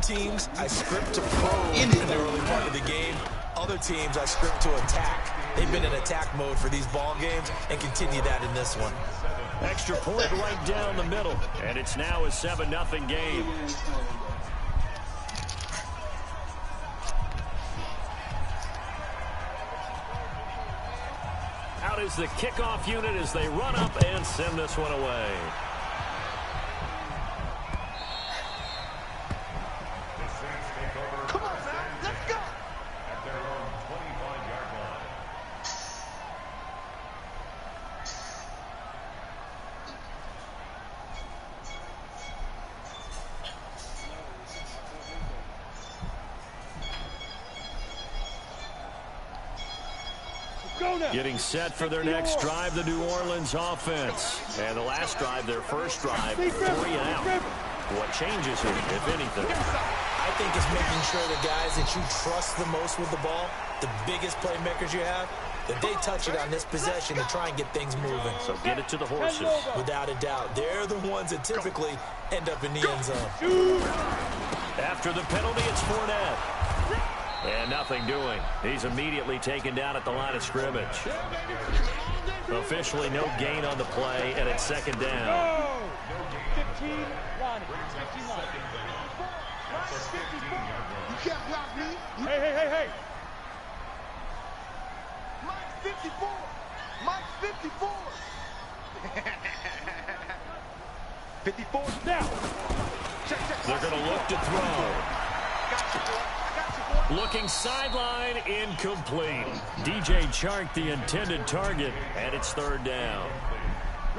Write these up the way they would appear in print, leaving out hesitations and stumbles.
teams, I script to probe in the early part of the game. Other teams, I script to attack. They've been in attack mode for these ball games and continue that in this one. Extra point right down the middle. And it's now a 7-0 game. Out is the kickoff unit as they run up and send this one away. Come on, man. Let's go. At their own 25-yard line. Getting set for their next drive, the New Orleans offense. And the last drive, their first drive, 3 and out. What changes here, if anything? I think it's making sure the guys that you trust the most with the ball, the biggest playmakers you have, that they touch it on this possession to try and get things moving. So get it to the horses. Without a doubt. They're the ones that typically end up in the end zone. After the penalty, it's Fournette. And nothing doing. He's immediately taken down at the line of scrimmage. Officially no gain on the play, and it's second down. 15 line. 15 line. You can't block me. Hey. Mike 54. Mike 54. 54 now. Check. They're going to look to throw. Got you, boy. Looking sideline, incomplete. DJ Chark, the intended target, and it's third down.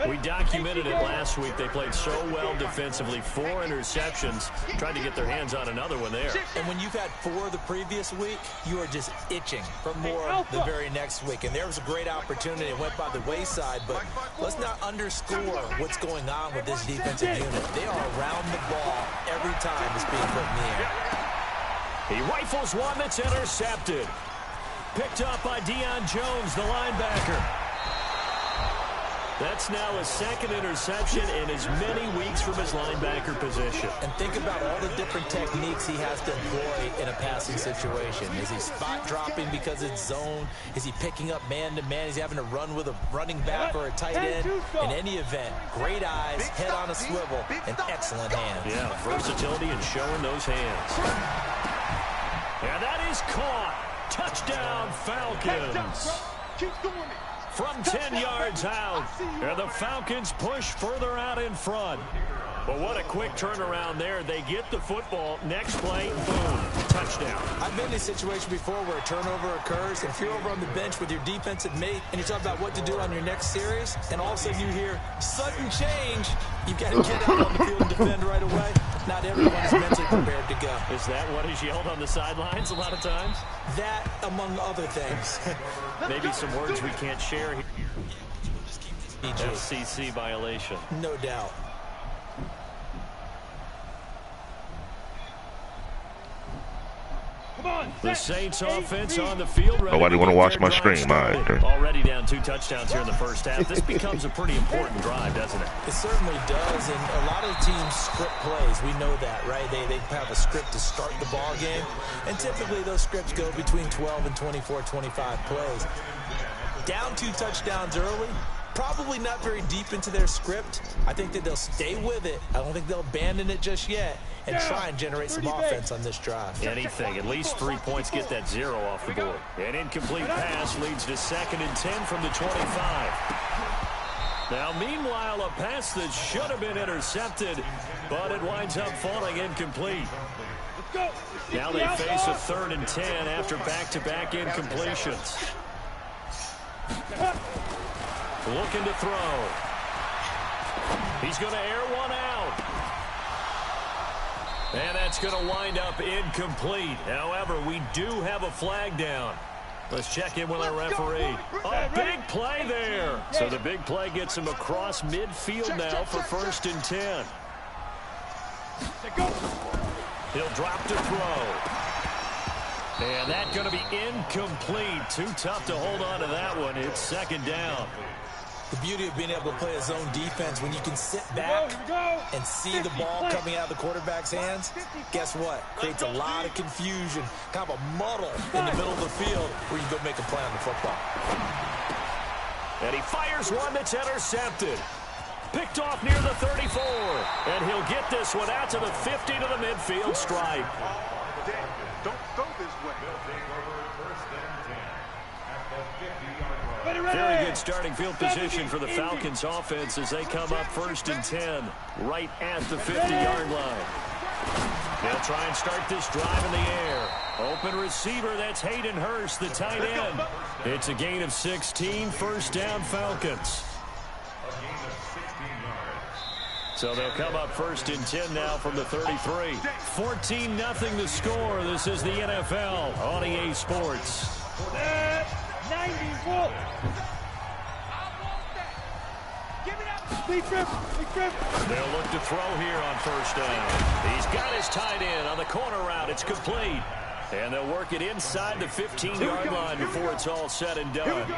We documented it last week. They played so well defensively. 4 interceptions. Tried to get their hands on another one there. And when you've had 4 the previous week, you are just itching for more the very next week. And there was a great opportunity. It went by the wayside, but let's not underscore what's going on with this defensive unit. They are around the ball every time it's being put in the air. He rifles one that's intercepted. Picked up by Deion Jones, the linebacker. That's now a second interception in as many weeks from his linebacker position. And think about all the different techniques he has to employ in a passing situation. Is he spot dropping because it's zone? Is he picking up man-to-man? Is he having to run with a running back or a tight end? In any event, great eyes, head on a swivel, and excellent hands. Yeah, versatility and showing those hands. And that is caught. Touchdown, Falcons. From 10 yards out. And the Falcons push further out in front. But what a quick turnaround there. They get the football. Next play, boom, touchdown. I've been in a situation before where a turnover occurs. If you're over on the bench with your defensive mate and you talk about what to do on your next series, and all of a sudden you hear sudden change, you've got to get out on the field and defend right away. Not everyone is mentally prepared to go. Is that what is yelled on the sidelines a lot of times? That, among other things. Maybe some words we can't share here. FCC violation. No doubt. The Saints offense on the field. Nobody want to watch my stream. Already down 2 touchdowns here in the first half. This becomes a pretty important drive, doesn't it? It certainly does, and a lot of teams script plays. We know that, right? They have a script to start the ball game, and typically those scripts go between 12 and 24, 25 plays. Down 2 touchdowns early, probably not very deep into their script. I think that they'll stay with it. I don't think they'll abandon it just yet and try and generate some offense on this drive. Anything. At least 3 points get that 0 off the board. An incomplete pass leads to 2nd and 10 from the 25. Now, meanwhile, a pass that should have been intercepted, but it winds up falling incomplete. Now they face a 3rd and 10 after back-to-back incompletions. Looking to throw. He's going to air one out. And that's going to wind up incomplete. However, we do have a flag down. Let's check in with our referee. A big play there. So the big play gets him across midfield now for 1st and 10. He'll drop to throw. And that's going to be incomplete. Too tough to hold on to that one. It's 2nd down. The beauty of being able to play a zone defense, when you can sit back and see the ball coming out of the quarterback's hands, guess what? Creates a lot of confusion, kind of a muddle in the middle of the field where you go make a play on the football. And he fires one that's intercepted. Picked off near the 34. And he'll get this one out to the 50 to the midfield stripe. Don't throw this way. Very good starting field position for the Falcons offense as they come up 1st and 10 right at the 50-yard line. They'll try and start this drive in the air. Open receiver, that's Hayden Hurst, the tight end. It's a gain of 16, 1st down Falcons. So they'll come up 1st and 10 now from the 33. 14-0 the score. This is the NFL on EA Sports. 90 They'll look to throw here on 1st down. He's got his tight end on the corner route. It's complete. And they'll work it inside the 15-yard line before it's all said and done.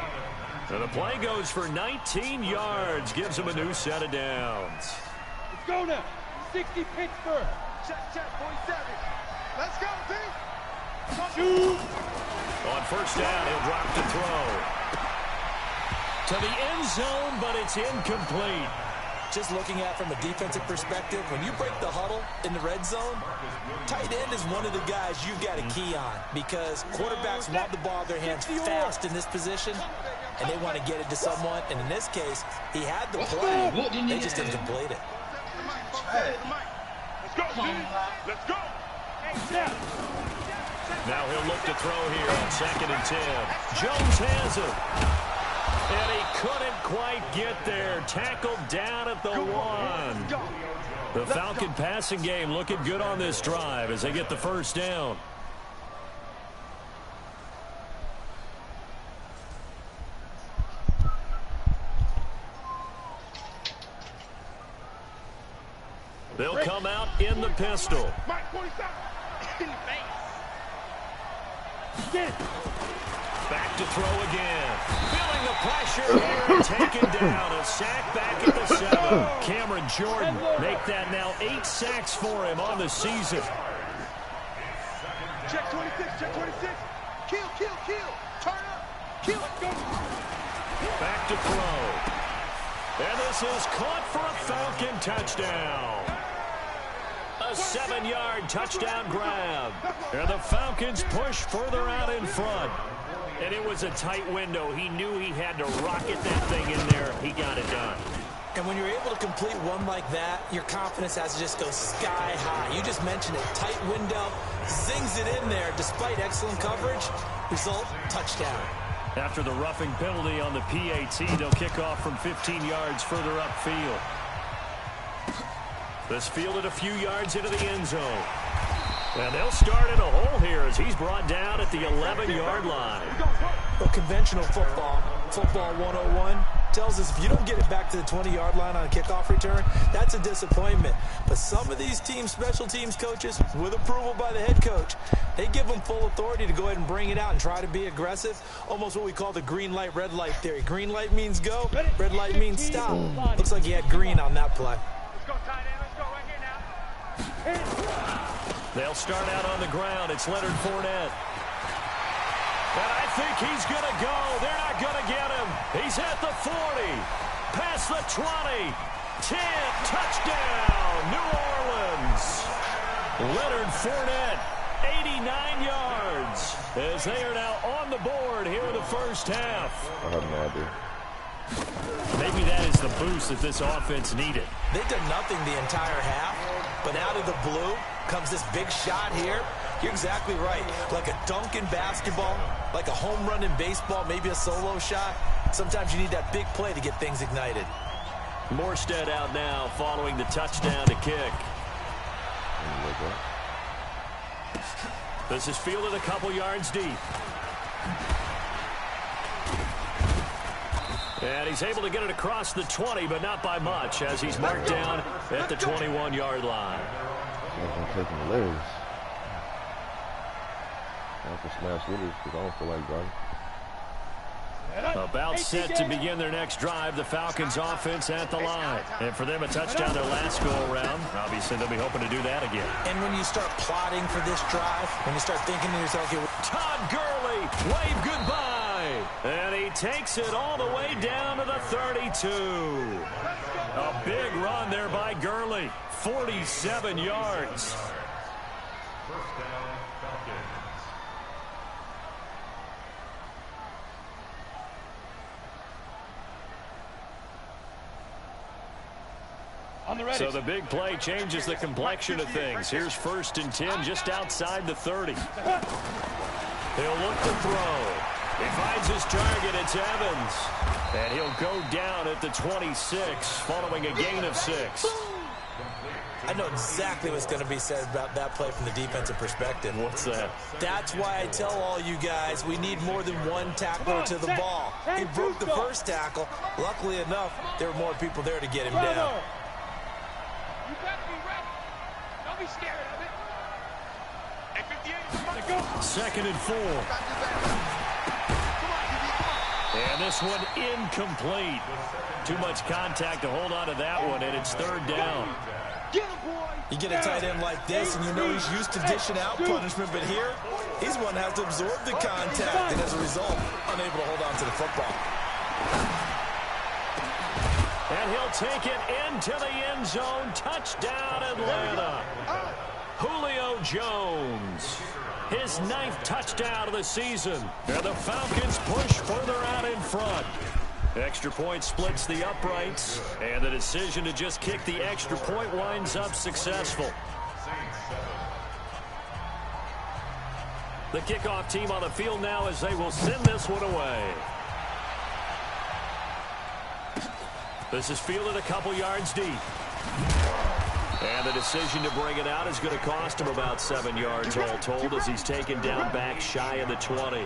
And the play goes for 19 yards. Gives them a new set of downs. Let's go now. 60 Pittsburgh. Check, 47. Let's go, team. Shoot. On 1st down, he'll drop to throw. To the end zone, but it's incomplete. Just looking at it from a defensive perspective, when you break the huddle in the red zone, tight end is one of the guys you've got to key on because quarterbacks want the ball in their hands fast in this position, and they want to get it to someone. And in this case, he had the play. They just didn't complete it. Let's go, team. Let's go. Now he'll look to throw here on 2nd and 10. Jones has it. And he couldn't quite get there. Tackled down at the 1. The Falcon passing game looking good on this drive as they get the 1st down. They'll come out in the pistol. Mike 47. Back to throw again. Feeling the pressure here and taken down. A sack back at the 7. Cameron Jordan make that now 8 sacks for him on the season. Check 26, check 26. Kill. Turn up. Kill. Back to throw. And this is caught for a Falcon touchdown. A 7-yard touchdown grab. And the Falcons push further out in front. And it was a tight window. He knew he had to rocket that thing in there. He got it done. And when you're able to complete one like that, your confidence has to just go sky high. You just mentioned it. Tight window, zings it in there despite excellent coverage. Result, touchdown. After the roughing penalty on the PAT, they'll kick off from 15 yards further upfield. This fielded a few yards into the end zone. And they'll start in a hole here as he's brought down at the 11-yard line. Well, conventional football 101, tells us if you don't get it back to the 20-yard line on a kickoff return, that's a disappointment. But some of these teams, special teams coaches, with approval by the head coach, they give them full authority to go ahead and bring it out and try to be aggressive, almost what we call the green light, red light theory. Green light means go, red light means stop. Looks like he had green on that play. Let's go, tight end. Let's go right here now. They'll start out on the ground. It's Leonard Fournette. And I think he's going to go. They're not going to get him. He's at the 40. Past the 20. 10. Touchdown, New Orleans. Leonard Fournette, 89 yards. As they are now on the board here in the first half. I have no idea. Maybe that is the boost that this offense needed. They've done nothing the entire half, but out of the blue comes this big shot here. You're exactly right. Like a dunk in basketball, like a home run in baseball, maybe a solo shot. Sometimes you need that big play to get things ignited. Morstead out now following the touchdown to kick. This is fielded a couple yards deep. And he's able to get it across the 20, but not by much, as he's marked down at the 21-yard line. I'm taking the legs. I have to smash with it because I don't feel like driving. About set to begin their next drive, the Falcons offense at the line. And for them, a touchdown their last go-around. Obviously, they'll be hoping to do that again. And when you start plotting for this drive, when you start thinking to yourself, okay, Todd Gurley, wave goodbye. And he takes it all the way down to the 32. A big run there by Gurley, 47 yards. First down, Falcons. So the big play changes the complexion of things. Here's 1st and 10 just outside the 30. He'll look to throw. He finds his target. It's Evans. And he'll go down at the 26 following a gain of 6. I know exactly what's going to be said about that play from the defensive perspective. What's that? That's why I tell all you guys we need more than one tackler to the ball. He broke the first tackle. Luckily enough, there were more people there to get him down. You better be ready. Don't be scared of it. Hey, 58. 2nd and 4. And this one incomplete. Too much contact to hold on to that one, and it's 3rd down. Get him, boy. You get a tight end like this, and you know he's used to dishing out punishment, but here, he's one that has to absorb the contact, and as a result, unable to hold on to the football. And he'll take it into the end zone. Touchdown, Atlanta. Julio Jones. His 9th touchdown of the season. And the Falcons push further out in front. Extra point splits the uprights. And the decision to just kick the extra point winds up successful. The kickoff team on the field now as they will send this one away. This is fielded a couple yards deep. And the decision to bring it out is going to cost him about 7 yards all told as he's taken down back shy of the 20.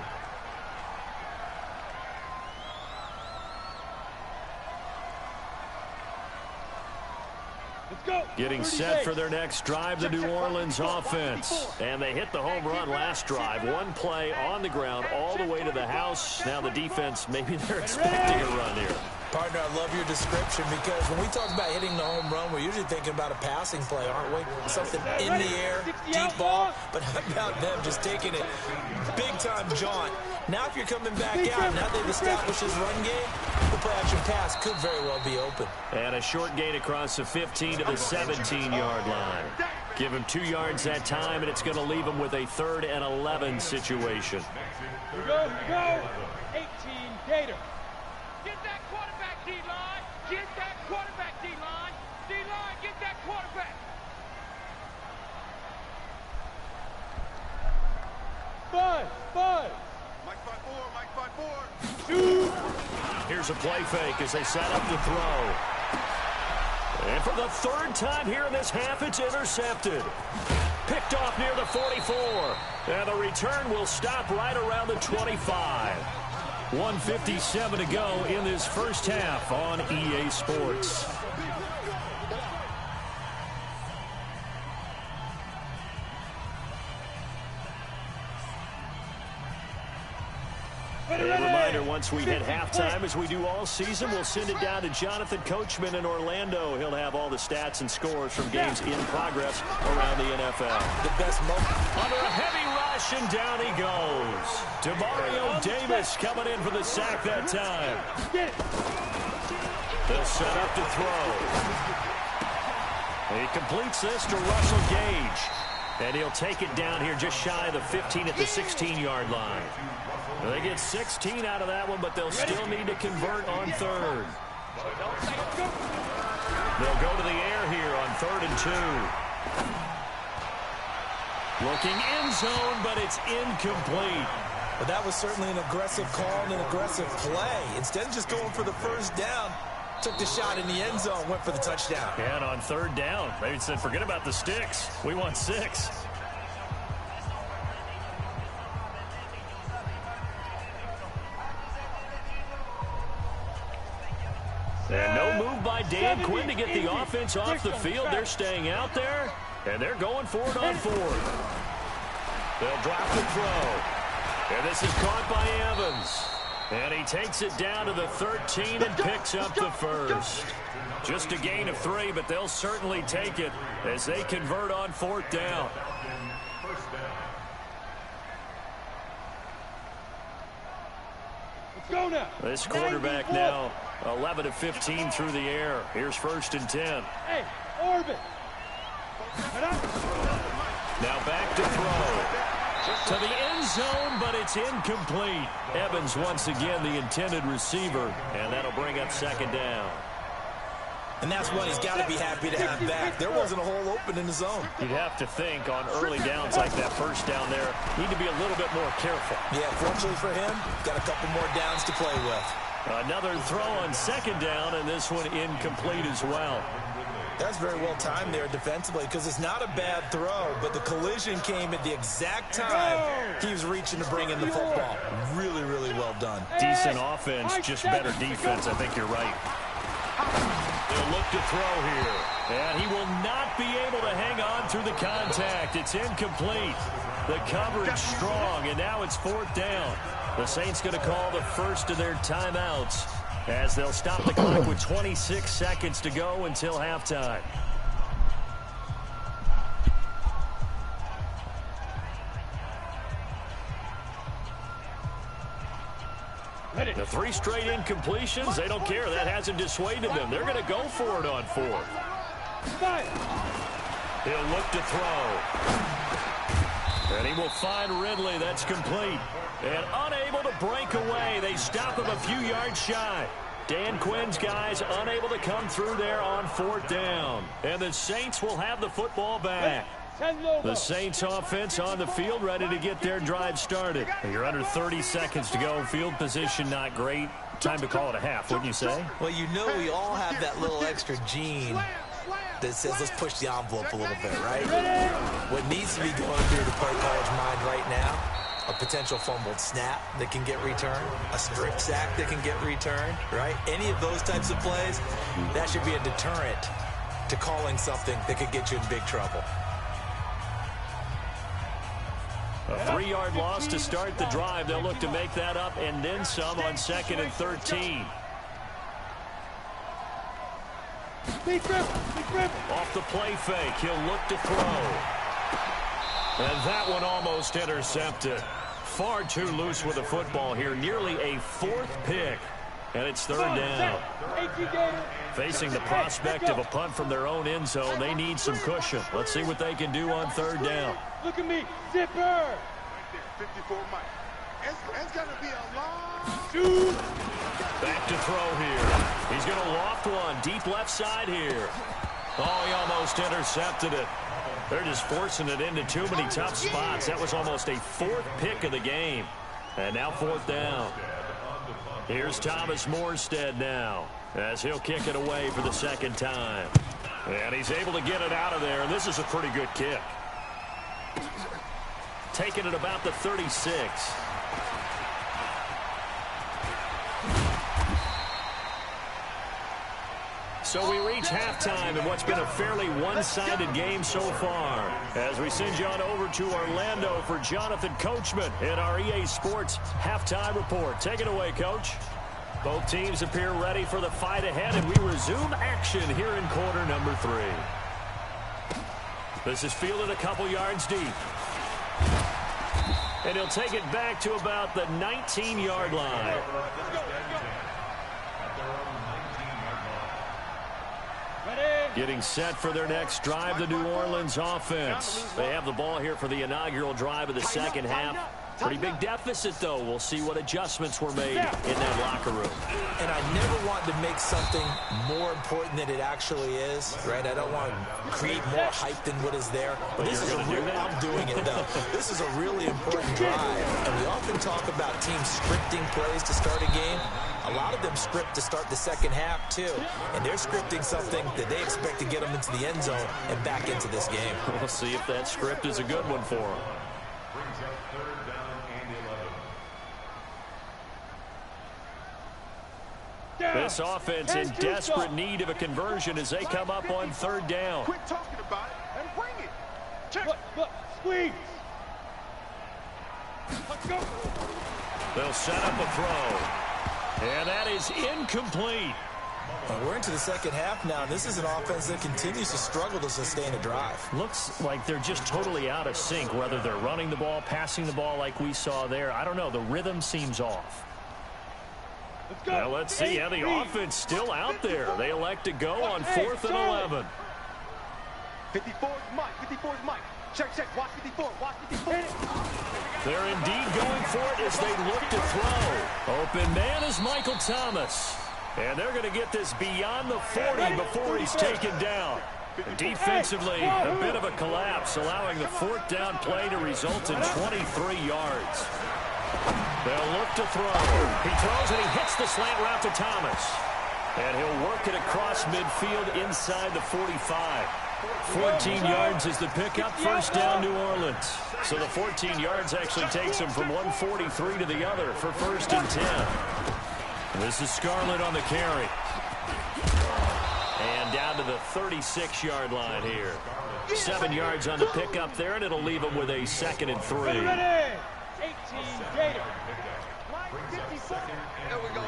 Getting set for their next drive, the New Orleans offense. And they hit the home run last drive. One play on the ground all the way to the house. Now the defense, maybe they're expecting a run here. Partner, I love your description because when we talk about hitting the home run, we're usually thinking about a passing play, aren't we? Something in the air, deep ball, but how about them just taking it big-time jaunt. Now if you're coming back out, now they've established his run game, the play-action pass could very well be open. And a short gain across the 15 to the 17-yard line. Give him 2 yards that time, and it's going to leave him with a 3rd and 11 situation. Here we go. 18 Gator. Get that quarterback, D-line. Get that quarterback, D-line. D-line, get that quarterback. Five. Mike 5-4. Two. Here's a play fake as they set up to throw. And for the 3rd time here in this half, it's intercepted. Picked off near the 44. And the return will stop right around the 25. 1:57 to go in this first half on EA Sports. A reminder, once we hit halftime, as we do all season, we'll send it down to Jonathan Coachman in Orlando. He'll have all the stats and scores from games in progress around the NFL. The best moment. Under a heavy rush, and down he goes. Demario Davis coming in for the sack that time. They'll set up to throw. He completes this to Russell Gage. And he'll take it down here just shy of the 15 at the 16-yard line. They get 16 out of that one, but they'll still need to convert on 3rd. They'll go to the air here on 3rd and 2. Looking end zone, but it's incomplete. But that was certainly an aggressive call and an aggressive play. Instead of just going for the first down, took the shot in the end zone, went for the touchdown. And on 3rd down, they said, forget about the sticks. We want 6. And no move by Dan Quinn to get the offense off the field. They're staying out there, and they're going for it on 4th. They'll drop the throw. And this is caught by Evans. And he takes it down to the 13 and picks up the first. Just a gain of 3, but they'll certainly take it as they convert on 4th down. Let's go now. This quarterback now 11 of 15 through the air. Here's 1st and 10. Hey, orbit. Now back to throw. To the end zone, but it's incomplete. Evans once again the intended receiver, and that'll bring up 2nd down. And that's what he's got to be happy to have back. There wasn't a hole open in the zone. You'd have to think on early downs like that 1st down there, need to be a little bit more careful. Yeah, fortunately for him, got a couple more downs to play with. Another throw on 2nd down, and this one incomplete as well. That's very well timed there defensively because it's not a bad throw, but the collision came at the exact time he was reaching to bring in the football. Really, really well done. Decent offense, just better defense. I think you're right. They'll look to throw here, and he will not be able to hang on through the contact. It's incomplete. The coverage strong, and now it's 4th down. The Saints going to call the first of their timeouts, as they'll stop the clock with 26 seconds to go until halftime. The 3 straight incompletions, they don't care. That hasn't dissuaded them. They're going to go for it on 4th. He'll look to throw. And he will find Ridley. That's complete. And unable to break away. They stop him a few yards shy. Dan Quinn's guys unable to come through there on 4th down. And the Saints will have the football back. The Saints offense on the field, ready to get their drive started. You're under 30 seconds to go. Field position not great. Time to call it a half, wouldn't you say? Well, you know we all have that little extra gene that says let's push the envelope a little bit, right? What needs to be going through the play caller's mind right now, a potential fumbled snap that can get returned, a strip sack that can get returned, right? Any of those types of plays, that should be a deterrent to calling something that could get you in big trouble. A 3-yard loss to start the drive. They'll look to make that up and then some on 2nd and 13. Off the play fake, he'll look to throw. And that one almost intercepted. Far too loose with the football here. Nearly a 4th pick. And it's 3rd down. Facing the prospect of a punt from their own end zone, they need some cushion. Let's see what they can do on 3rd down. Look at me, zipper. Right there, 54 Mike. It's going to be a long shoot. Back to throw here. He's going to loft one deep left side here. Oh, he almost intercepted it. They're just forcing it into too many tough spots. That was almost a 4th pick of the game. And now 4th down. Here's Thomas Morstead now, as he'll kick it away for the 2nd time. And he's able to get it out of there, and this is a pretty good kick. Taking it about the 36. So we reach halftime in what's been a fairly one-sided game so far, as we send you on over to Orlando for Jonathan Coachman in our EA Sports Halftime Report. Take it away, Coach. Both teams appear ready for the fight ahead, and we resume action here in quarter number 3. This is fielded a couple yards deep. And he'll take it back to about the 19-yard line. Getting set for their next drive, the New Orleans offense. They have the ball here for the inaugural drive of the 2nd half. Pretty big deficit, though. We'll see what adjustments were made in that locker room. And I never want to make something more important than it actually is, right? I don't want to create more hype than what is there. But this is a real, I'm doing it, though. This is a really important drive. And we often talk about teams scripting plays to start a game. A lot of them script to start the 2nd half, too. And they're scripting something that they expect to get them into the end zone and back into this game. We'll see if that script is a good one for them. Brings up 3rd down and 11. This offense in desperate need of a conversion as they come up on 3rd down. Quit talking about it and bring it. Check. Look, squeeze. Let's go. They'll set up a throw. And that is incomplete. We're into the second half now. This is an offense that continues to struggle to sustain a drive. Looks like they're just totally out of sync, whether they're running the ball, passing the ball like we saw there. I don't know. The rhythm seems off. Now let's see how the offense still out there. They elect to go on 4th and 11. 54 is Mike. 54 is Mike. Check. Watch 54. Watch 54. They're indeed going for it as they look to throw. Open man is Michael Thomas. And they're going to get this beyond the 40 before he's taken down. Defensively, a bit of a collapse, allowing the 4th down play to result in 23 yards. They'll look to throw. He throws and he hits the slant route to Thomas. And he'll work it across midfield inside the 45. 14 yards is the pickup, 1st down New Orleans. So the 14 yards actually takes him from 143 to the other for 1st and 10. This is Scarlett on the carry. And down to the 36-yard line here. 7 yards on the pickup there, and it'll leave him with a 2nd and 3. 18 Gator. Here we go.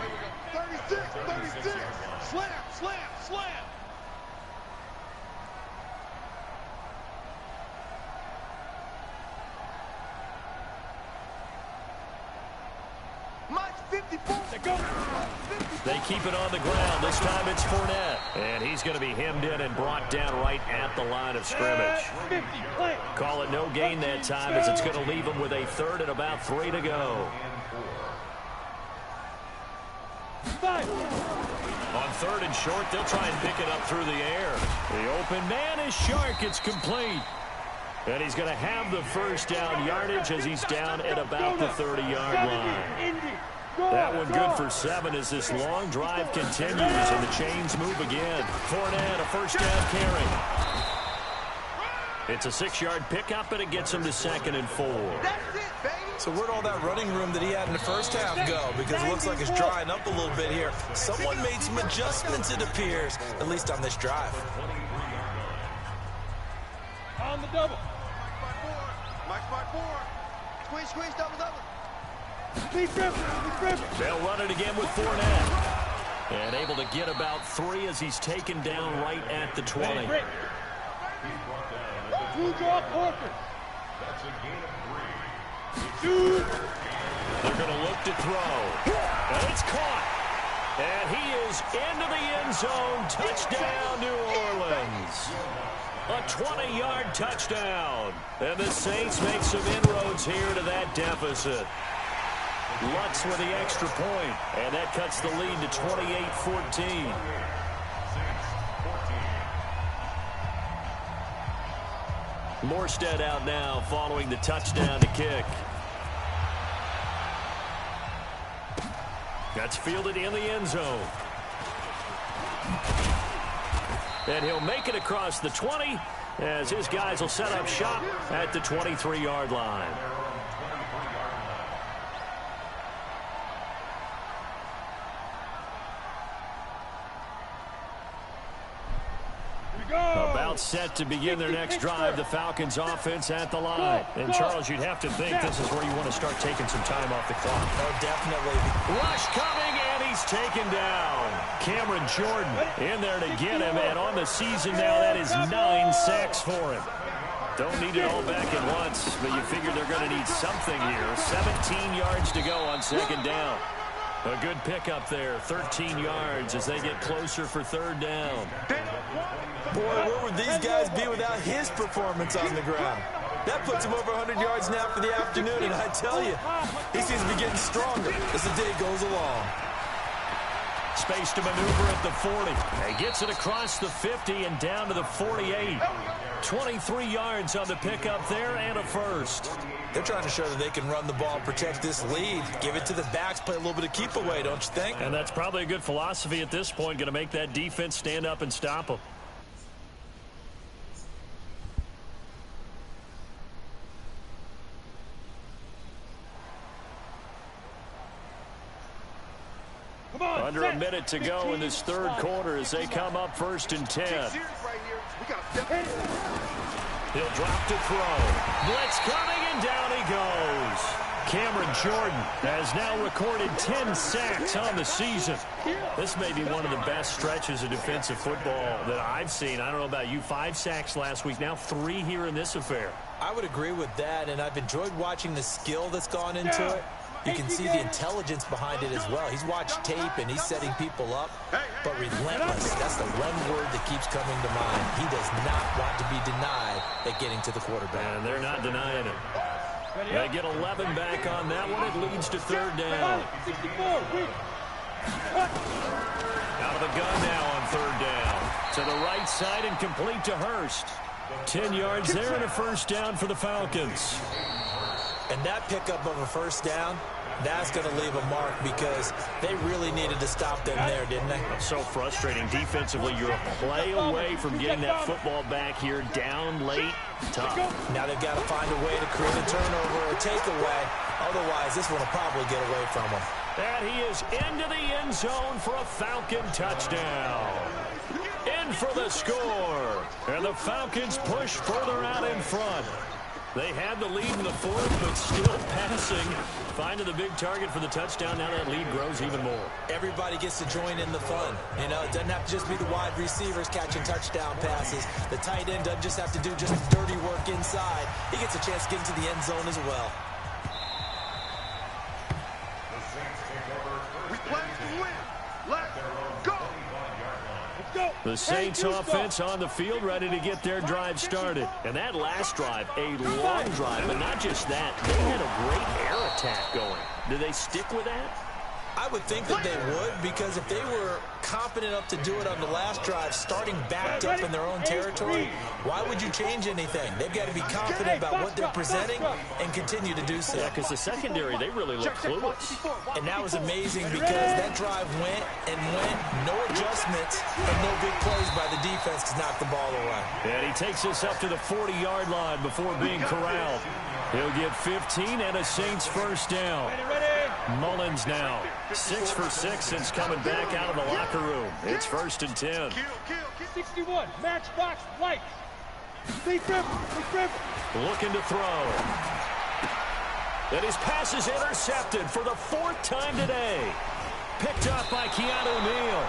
36. Slam. Mike 54. They keep it on the ground. This time it's Fournette. And he's going to be hemmed in and brought down right at the line of scrimmage. Call it no gain that time as it's going to leave him with a 3rd and about 3 to go. On 3rd and short, they'll try and pick it up through the air. The open man is Shark. It's complete. And he's going to have the 1st down yardage as he's down at about the 30-yard line. That one good for 7 as this long drive continues and the chains move again. Fournette, a 1st down carry. It's a 6-yard pickup, and it gets him to 2nd and 4. That's it, baby. So where'd all that running room that he had in the first half go? Because it looks like it's drying up a little bit here. Someone made some adjustments, it appears, at least on this drive. On the double. Mike by 4. Squeeze, double. Be driven. They'll run it again with Fournette. And able to get about 3 as he's taken down right at the 20. Two-draw Parker. That's a gain of 3. They're going to look to throw. And it's caught. And he is into the end zone. Touchdown, New Orleans. A 20-yard touchdown. And the Saints make some inroads here to that deficit. Lutz with the extra point. And that cuts the lead to 28-14. Morstead out now following the touchdown to kick. That's fielded in the end zone. And he'll make it across the 20 as his guys will set up shop at the 23-yard line. About set to begin their next drive, the Falcons offense at the line. And Charles, you'd have to think this is where you want to start taking some time off the clock. Oh, definitely. Rush coming, and he's taken down. Cameron Jordan in there to get him, and on the season now, that is 9 sacks for him. Don't need it all back at once, but you figure they're going to need something here. 17 yards to go on 2nd down. A good pickup there, 13 yards as they get closer for 3rd down. Boy, where would these guys be without his performance on the ground? That puts him over 100 yards now for the afternoon, and I tell you, he seems to be getting stronger as the day goes along. Space to maneuver at the 40. He gets it across the 50 and down to the 48. 23 yards on the pickup there and a 1st. They're trying to show that they can run the ball, protect this lead, give it to the backs, play a little bit of keep away, don't you think? And that's probably a good philosophy at this point, going to make that defense stand up and stop them. Under a minute to go in this 3rd quarter as they come up 1st and 10. He'll drop to throw. Blitz coming, and down he goes. Cameron Jordan has now recorded 10 sacks on the season. This may be one of the best stretches of defensive football that I've seen. I don't know about you. 5 sacks last week, now 3 here in this affair. I would agree with that, and I've enjoyed watching the skill that's gone into it. You can see the intelligence behind it as well. He's watched tape, and he's setting people up, but relentless. That's the one word that keeps coming to mind. He does not want to be denied at getting to the quarterback. And they're not denying it. They get 11 back on that one. It leads to 3rd down. Out of the gun now on 3rd down. To the right side and complete to Hurst. 10 yards there and a 1st down for the Falcons. And that pickup of a 1st down, that's going to leave a mark because they really needed to stop them there, didn't they? So frustrating. Defensively, you're a play away from getting that football back here down late. Tough. Now they've got to find a way to create a turnover or a takeaway. Otherwise, this one will probably get away from them. And he is into the end zone for a Falcon touchdown. In for the score. And the Falcons push further out in front. They had the lead in the 4th, but still passing. Finding the big target for the touchdown. Now that lead grows even more. Everybody gets to join in the fun. You know, it doesn't have to just be the wide receivers catching touchdown passes. The tight end doesn't just have to do just dirty work inside. He gets a chance to get into the end zone as well. We play to win. Let's go. The Saints offense on the field, ready to get their drive started. And that last drive, a long drive, but not just that. They had a great air attack going. Do they stick with that? I would think that they would, because if they were confident enough to do it on the last drive, starting backed up in their own territory, why would you change anything? They've got to be confident about what they're presenting and continue to do so. Yeah, because the secondary, they really look clueless. And that was amazing because that drive went and went, no adjustments, and no big plays by the defense to knock the ball away. And he takes us up to the 40-yard line before being corralled. He'll get 15 and a Saints 1st down. Mullins now 6 for 6 since coming back out of the locker room. It's 1st and 10. 61, matchbox lights. Looking to throw. And his pass is intercepted for the 4th time today. Picked up by Keanu Neal.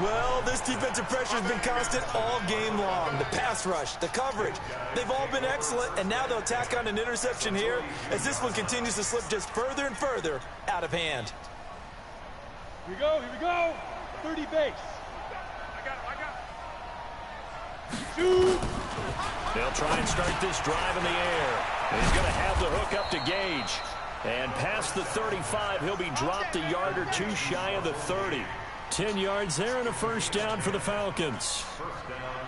Well, this defensive pressure has been constant all game long. The pass rush, the coverage, they've all been excellent, and now they'll tack on an interception here as this one continues to slip just further and further out of hand. Here we go. 30 base. I got it. Shoot. They'll try and start this drive in the air. And he's going to have the hook up to Gage. And past the 35, he'll be dropped a yard or two shy of the 30. 10 yards there and a 1st down for the Falcons.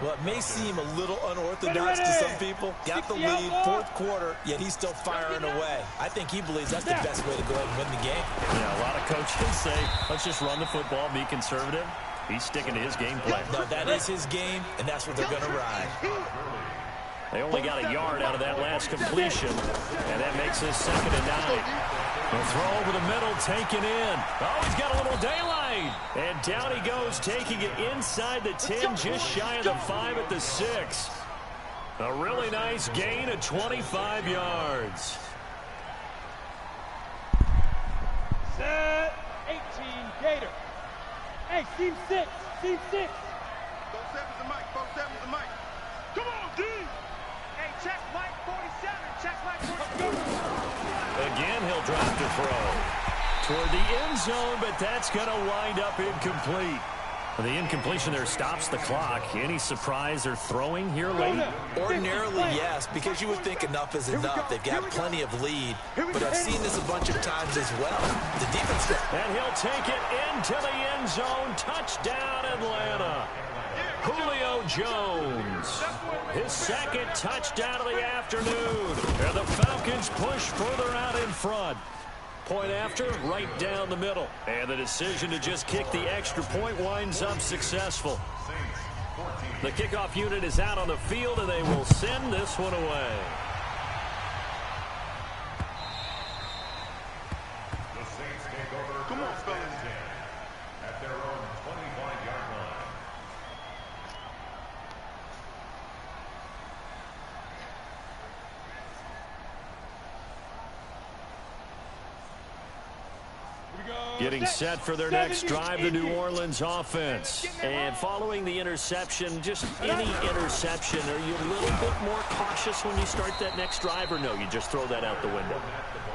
Well, it may seem a little unorthodox to some people. Got the lead, 4th quarter, yet he's still firing away. I think he believes that's the best way to go ahead and win the game. Yeah, a lot of coaches say, let's just run the football, be conservative. He's sticking to his game plan. No, that is his game, and that's what they're going to ride. They only got a yard out of that last completion, and that makes this 2nd and 9. The throw over the middle, taken in. Oh, he's got a little daylight. And down he goes, taking it inside the 10, just shy of the 5 at the 6. A really nice gain of 25 yards. Set. 18, Gator. Hey, team 6. Team 6. 47's the mic. 47's the mic. Come on, D. Hey, check Mike 47. Check Mike 47. Again, he'll drop to throw. Toward the end zone, but that's going to wind up incomplete. The incompletion there stops the clock. Any surprise they're throwing here late? Ordinarily, yes, because you would think enough is enough. They've got plenty of lead, but I've seen this a bunch of times as well. The defense... And he'll take it into the end zone. Touchdown, Atlanta. Julio Jones. His 2nd touchdown of the afternoon. And the Falcons push further out in front. Point after, right down the middle. And the decision to just kick the extra point winds up successful. The kickoff unit is out on the field, and they will send this one away. The Saints take over. Come on, fellas. At their own 25-yard line. Getting set for their next drive, the New Orleans offense. And following the interception, just any interception, are you a little bit more cautious when you start that next drive, or no, you just throw that out the window?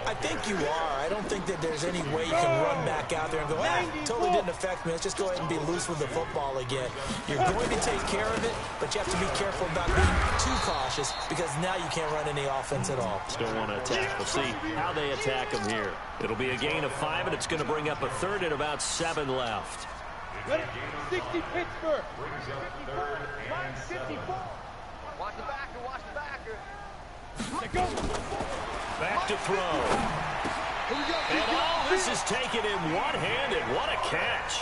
I think you are. I don't think that there's any way you can run back out there and go, totally didn't affect me. Let's just go ahead and be loose with the football again. You're going to take care of it, but you have to be careful about being too cautious because now you can't run any offense at all. Still want to attack. We'll see how they attack them here. It'll be a gain of 5, and it's going to bring up a third and about 7 left. 60 Pittsburgh. 54. Watch the backer, watch the backer. Back to throw. And all this is taken in one-handed. What a catch.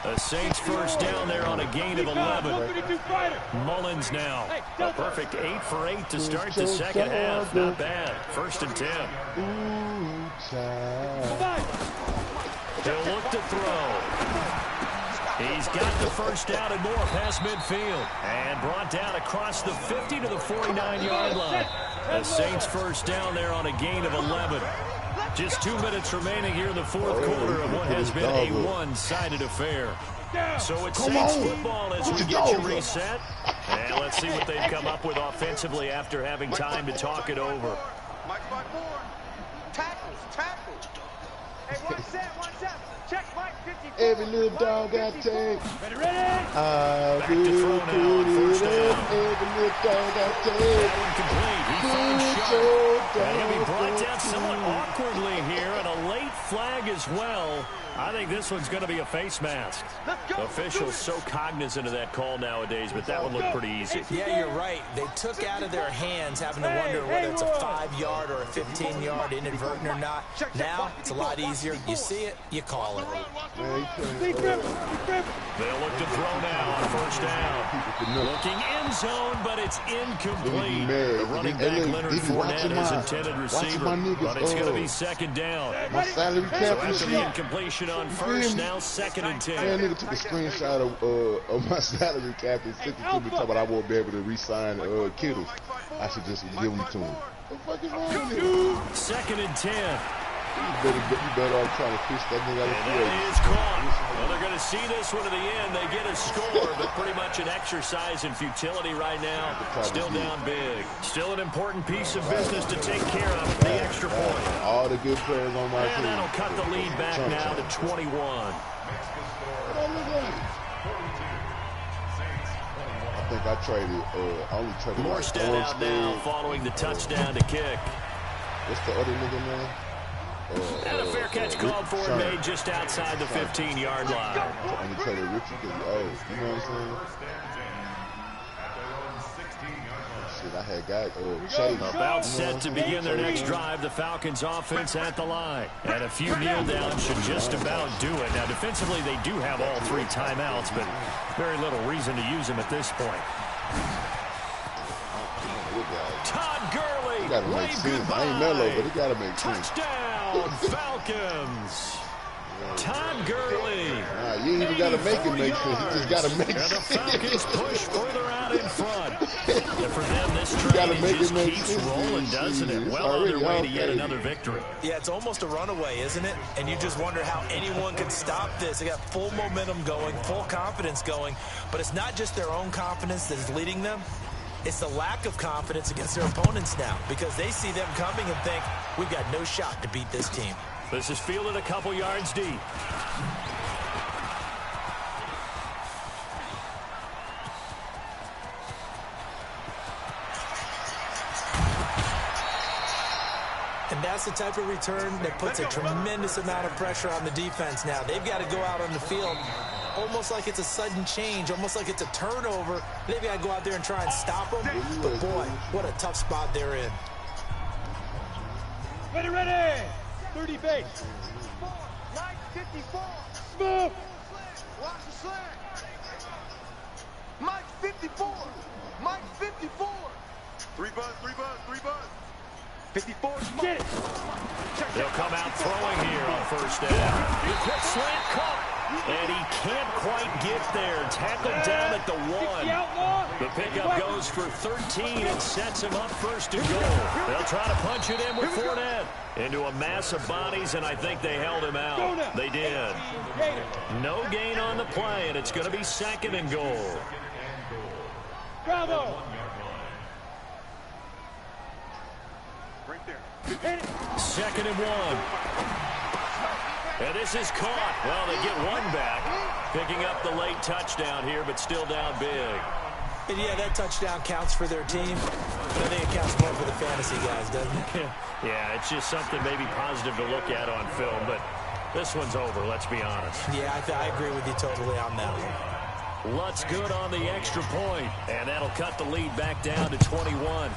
The Saints first down there on a gain of 11. Mullins now. A perfect 8 for 8 to start the second half. Not bad. 1st and 10. He'll look to throw. He's got the first down and more past midfield. And brought down across the 50 to the 49-yard line. The Saints first down there on a gain of 11. Just 2 minutes remaining here in the fourth quarter of what has been a one-sided affair. So it's Saints football as we get you reset. And let's see what they've come up with offensively after having time to talk it over. Tackles. Hey, one set. Check Mike 54. Every little dog got tagged. Ready? Back to throw now on first down. Every little dog got tagged. That one complete. He found Sharp. And he'll be brought down somewhat awkwardly here, and a late flag as well. I think this one's going to be a face mask. Officials so cognizant of that call nowadays, but that one looked pretty easy. Yeah, you're right. They took out of their hands having to wonder whether it's a 5-yard or a 15-yard inadvertent or not. Now, it's a lot easier. You see it, you call it. They'll look to throw now on first down. Looking end zone, but it's incomplete. The running back Leonard Fournette is intended receiver, but it's going to be second down. My salary cap So after the incompletion on first, now 2nd and 10. Man, nigga took a screenshot of my salary cap and sent it to me, talking about I won't be able to re-sign Kittle. I should just give them to him. What the fuck is wrong with you? 2nd and 10. You better off trying to fish that nigga out of the And field. that is caught. Well, they're going to see this one to the end. They get a score, but pretty much an exercise in futility right now. Still down big. Still an important piece of business to take care of at the extra point. All the good players on my team. And that'll cut the lead back now to 21. I think I only traded Morstead out now following the touchdown to kick. What's the other nigga name? And a fair catch called for and made just outside the 15-yard line. I only traded Richie because you know what I'm saying? Shit, I had got Chase. About set to begin their next drive. The Falcons offense at the line. And a few kneel downs should just about do it. Now, defensively, they do have all 3 timeouts, but very little reason to use them at this point. Todd Gurley. He gotta make sense. I ain't mellow, but he gotta make sense. Touchdown, Falcons. Todd Gurley. Nah, you ain't even gotta make it make sense. You just gotta make And the sense. Falcons push further out in front. And for them, this train just keeps rolling, doesn't it? Well on their way to yet another victory. Yeah, it's almost a runaway, isn't it? And you just wonder how anyone could stop this. They got full momentum going, full confidence going. But it's not just their own confidence that is leading them. It's the lack of confidence against their opponents now because they see them coming and think, we've got no shot to beat this team. This is fielded a couple yards deep. And that's the type of return that puts a tremendous amount of pressure on the defense now. They've got to go out on the field almost like it's a sudden change, almost like it's a turnover. They've got to go out there and try and stop them. But, boy, what a tough spot they're in. Ready. 30 base. Mike 54. Move. Watch the slant. Mike 54. Mike 54. 3 buzz. 54. Get it. They'll come out throwing here on first down. Quick slant caught. And he can't quite get there. Tackled down at the 1. The pickup goes for 13 and sets him up first and goal. They'll try to punch it in with Fournette. Into a mass of bodies, and I think they held him out. They did. No gain on the play, and it's going to be second and goal. Bravo. Second and 1. And this is caught. Well, they get one back. Picking up the late touchdown here, but still down big. And yeah, that touchdown counts for their team, but I think it counts more for the fantasy guys, doesn't it? Yeah, it's just something maybe positive to look at on film, but this one's over, let's be honest. Yeah, I agree with you totally on that one. Lutz good on the extra point, and that'll cut the lead back down to 21.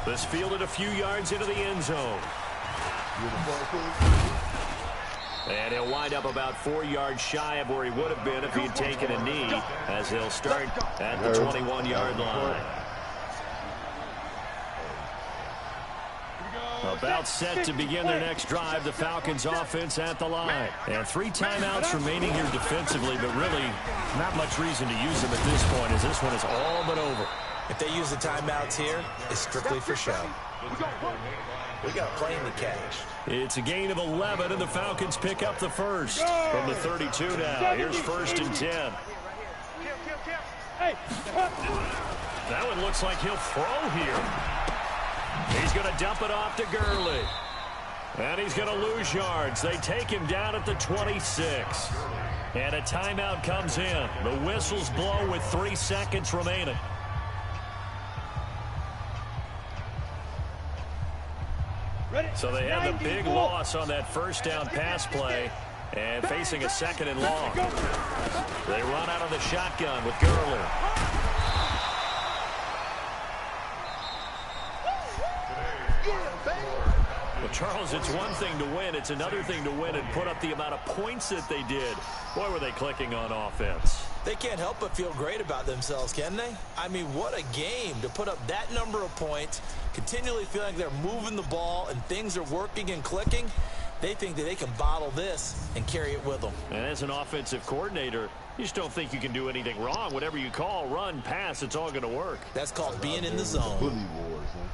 This fielded a few yards into the end zone. And he'll wind up about 4 yards shy of where he would have been if he had taken a knee, as he'll start at the 21-yard line. About set to begin their next drive, the Falcons offense at the line. And 3 timeouts remaining here defensively, but really not much reason to use them at this point, as this one is all but over. If they use the timeouts here, it's strictly for show. We got a plane to catch. It's a gain of 11, and the Falcons pick up the first. From the 32 now, here's 1st and 10. That one looks like he'll throw here. He's going to dump it off to Gurley. And he's going to lose yards. They take him down at the 26. And a timeout comes in. The whistles blow with 3 seconds remaining. So they have the big loss on that first down pass play and facing a 2nd and long. They run out of the shotgun with Gurley. Well, Charles, it's one thing to win. It's another thing to win and put up the amount of points that they did. Boy, were they clicking on offense. They can't help but feel great about themselves, can they? I mean, what a game to put up that number of points, continually feel like they're moving the ball and things are working and clicking. They think that they can bottle this and carry it with them. And as an offensive coordinator, you just don't think you can do anything wrong. Whatever you call, run, pass, it's all going to work. That's called being in the zone. Bully wars, huh?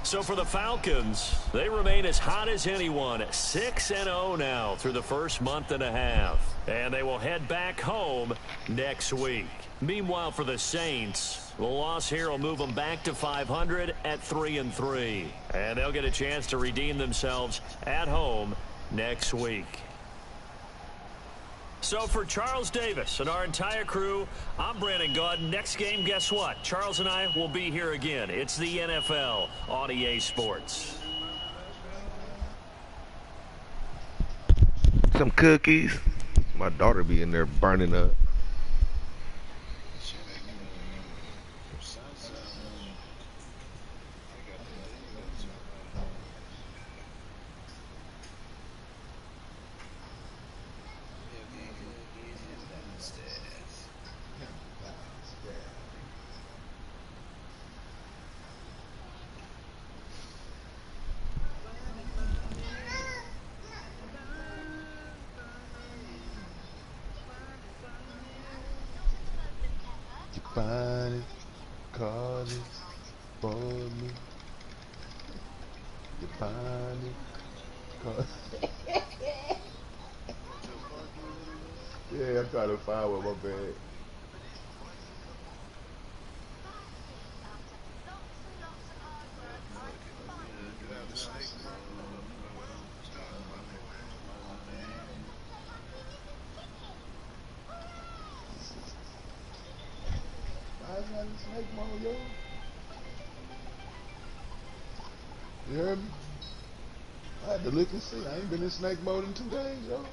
So for the Falcons, they remain as hot as anyone, 6-0 now through the first month and a half. And they will head back home next week. Meanwhile, for the Saints, the loss here will move them back to 500 at 3-3. And they'll get a chance to redeem themselves at home next week. So for Charles Davis and our entire crew, I'm Brandon Gaudin. Next game, guess what? Charles and I will be here again. It's the NFL on EA Sports. Some cookies. My daughter be in there burning up. Find it, call it, for me. You find it, call it. Yeah, I'm trying to find one, my bad. Snake mode, yo. You heard me? I had to look and see. I ain't been in snake mode in 2 days, yo.